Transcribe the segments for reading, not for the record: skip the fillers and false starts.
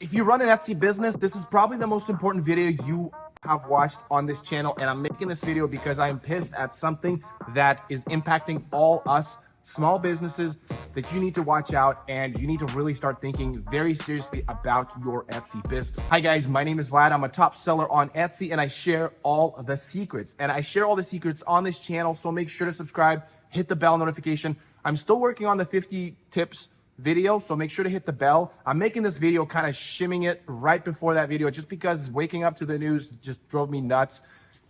If you run an Etsy business, this is probably the most important video you have watched on this channel. And I'm making this video because I'm pissed at something that is impacting all us small businesses that you need to watch out, and you need to really start thinking very seriously about your Etsy business. Hi guys, my name is Vlad. I'm a top seller on Etsy and I share all the secrets. And I share all the secrets on this channel, so make sure to subscribe, hit the bell notification. I'm still working on the 50 tips video, so make sure to hit the bell. I'm making this video kind of shimming it right before that video just because waking up to the news just drove me nuts,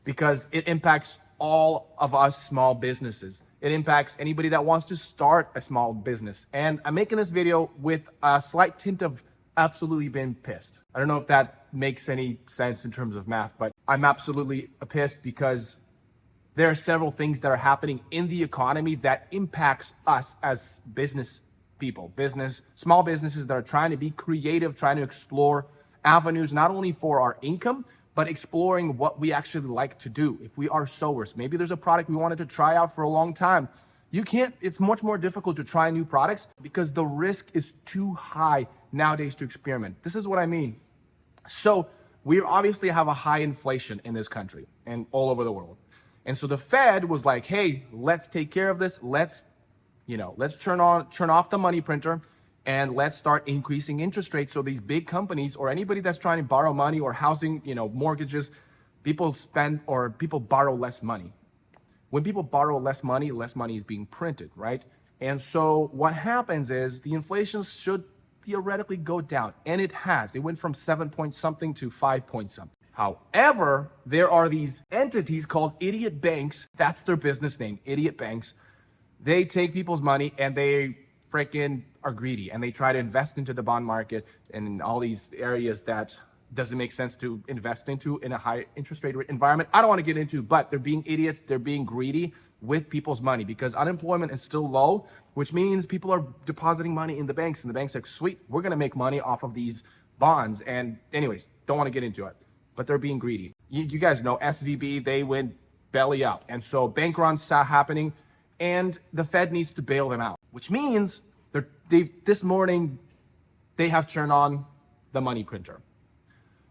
because it impacts all of us small businesses. It impacts anybody that wants to start a small business. And I'm making this video with a slight tint of absolutely being pissed. I don't know if that makes any sense in terms of math, but I'm absolutely pissed because there are several things that are happening in the economy that impacts us as business people, small businesses that are trying to be creative, trying to explore avenues, not only for our income, but exploring what we actually like to do. If we are sewers, maybe there's a product we wanted to try out for a long time. It's much more difficult to try new products because the risk is too high nowadays to experiment. This is what I mean. So we obviously have a high inflation in this country and all over the world. And so the Fed was like, hey, let's take care of this. Let's turn off the money printer, and let's start increasing interest rates. So these big companies or anybody that's trying to borrow money or housing, mortgages, people borrow less money. When people borrow less money is being printed, right? And so what happens is the inflation should theoretically go down, and it has. It went from 7 point something to 5 point something. However, there are these entities called idiot banks. That's their business name, idiot banks. They take people's money and they freaking are greedy, and they try to invest into the bond market and in all these areas that doesn't make sense to invest into in a high interest rate environment. I don't want to get into, but they're being idiots. They're being greedy with people's money because unemployment is still low, which means people are depositing money in the banks, and the banks are like, sweet, we're going to make money off of these bonds. And anyways, don't want to get into it, but they're being greedy. You guys know SVB, they went belly up. And so bank runs start happening, and the Fed needs to bail them out, which means this morning they have turned on the money printer.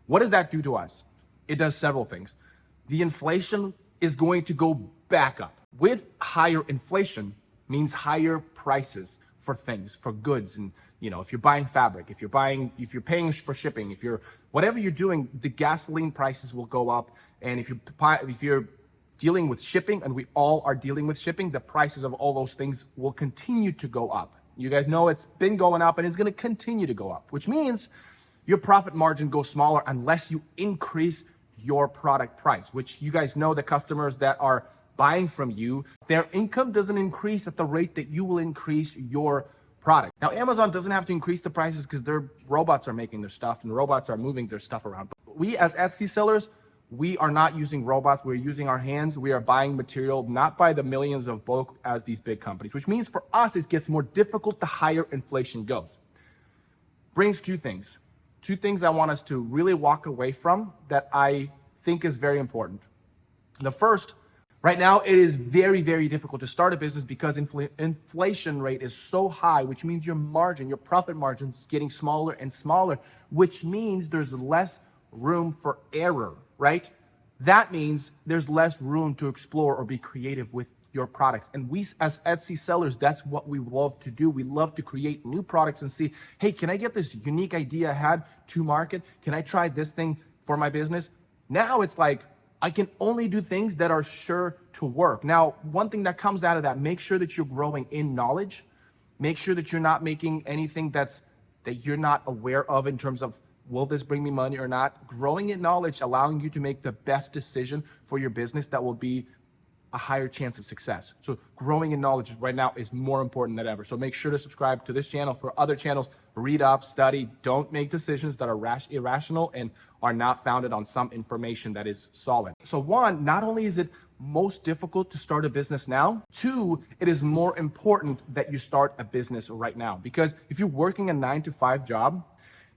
What does that do to us? It does several things. The inflation is going to go back up. With higher inflation means higher prices for things, for goods. And if you're buying fabric, if you're paying for shipping, whatever you're doing, the gasoline prices will go up. And if you're dealing with shipping, and we all are dealing with shipping, the prices of all those things will continue to go up. You guys know it's been going up, and it's going to continue to go up, which means your profit margin goes smaller unless you increase your product price, which you guys know the customers that are buying from you, their income doesn't increase at the rate that you will increase your product. Now, Amazon doesn't have to increase the prices because their robots are making their stuff and robots are moving their stuff around. But we as Etsy sellers, we are not using robots. We're using our hands. We are buying material, not by the millions of bulk as these big companies, which means for us, it gets more difficult the higher inflation goes. Brings two things I want us to really walk away from that I think is very important. The first, right now, it is very, very difficult to start a business because inflation rate is so high, which means your profit margin is getting smaller and smaller, which means there's less room for error, right? That means there's less room to explore or be creative with your products. And we as Etsy sellers, that's what we love to do. We love to create new products and see, hey, can I get this unique idea I had to market? Can I try this thing for my business? Now it's like, I can only do things that are sure to work. Now, one thing that comes out of that, make sure that you're growing in knowledge. Make sure that you're not making anything that you're not aware of in terms of, will this bring me money or not? Growing in knowledge, allowing you to make the best decision for your business that will be a higher chance of success. So growing in knowledge right now is more important than ever. So make sure to subscribe to this channel. For other channels, read up, study, don't make decisions that are irrational and are not founded on some information that is solid. So one, not only is it most difficult to start a business now, two, it is more important that you start a business right now, because if you're working a 9-to-5 job,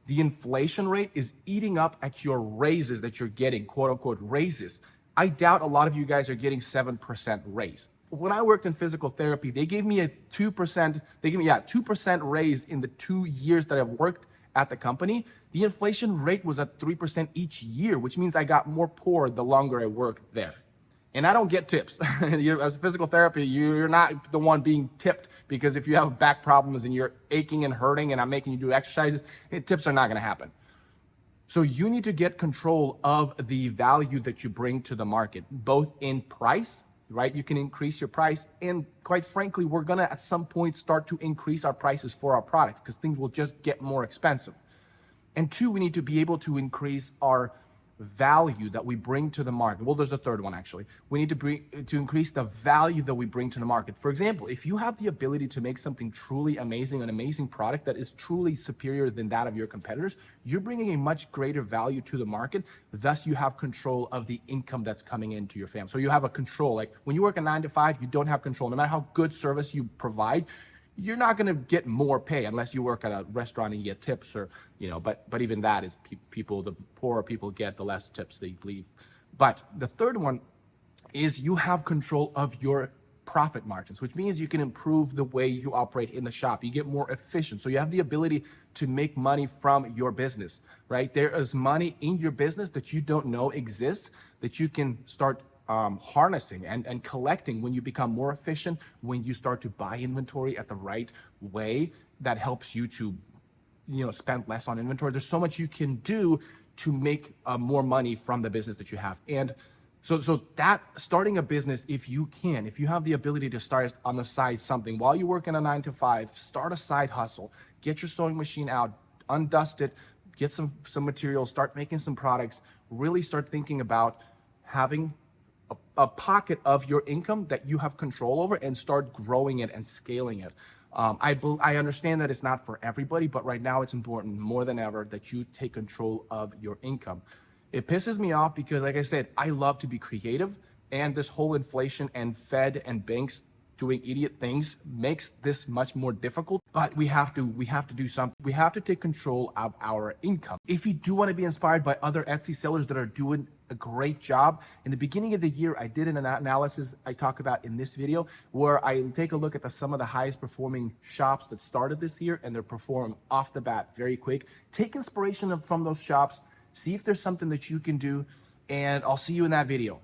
the inflation rate is eating up at your raises that you're getting, quote unquote raises. I doubt a lot of you guys are getting 7% raise. When I worked in physical therapy, they gave me a 2% raise in the 2 years that I've worked at the company, the inflation rate was at 3% each year, which means I got more poor the longer I worked there. And I don't get tips. As a physical therapy, you're not the one being tipped, because if you have back problems and you're aching and hurting and I'm making you do exercises, tips are not going to happen. So you need to get control of the value that you bring to the market, both in price, right? You can increase your price. And quite frankly, we're going to at some point start to increase our prices for our products because things will just get more expensive. And two, we need to be able to increase our value that we bring to the market. Well, there's a third one actually. We need to increase the value that we bring to the market. For example, if you have the ability to make something truly amazing, an amazing product that is truly superior than that of your competitors, you're bringing a much greater value to the market. Thus, you have control of the income that's coming into your family. So you have a control. Like when you work a 9 to 5, you don't have control. No matter how good service you provide, you're not going to get more pay unless you work at a restaurant and you get tips, or, but even that is people, the poorer people get, the less tips they leave. But the third one is you have control of your profit margins, which means you can improve the way you operate in the shop. You get more efficient. So you have the ability to make money from your business, right? There is money in your business that you don't know exists that you can start harnessing and collecting when you become more efficient, when you start to buy inventory at the right way that helps you to, spend less on inventory. There's so much you can do to make more money from the business that you have. And so that starting a business, if you have the ability to start on the side something while you work in a 9 to 5, start a side hustle, get your sewing machine out, undust it, get some materials, start making some products, really start thinking about having a pocket of your income that you have control over and start growing it and scaling it. I understand that it's not for everybody, but right now it's important more than ever that you take control of your income. It pisses me off because, like I said, I love to be creative, and this whole inflation and Fed and banks doing idiot things makes this much more difficult, but we have to do something. We have to take control of our income. If you do want to be inspired by other Etsy sellers that are doing a great job, in the beginning of the year, I did an analysis I talk about in this video where I take a look at some of the highest performing shops that started this year, and they're performing off the bat very quick. Take inspiration from those shops, see if there's something that you can do, and I'll see you in that video.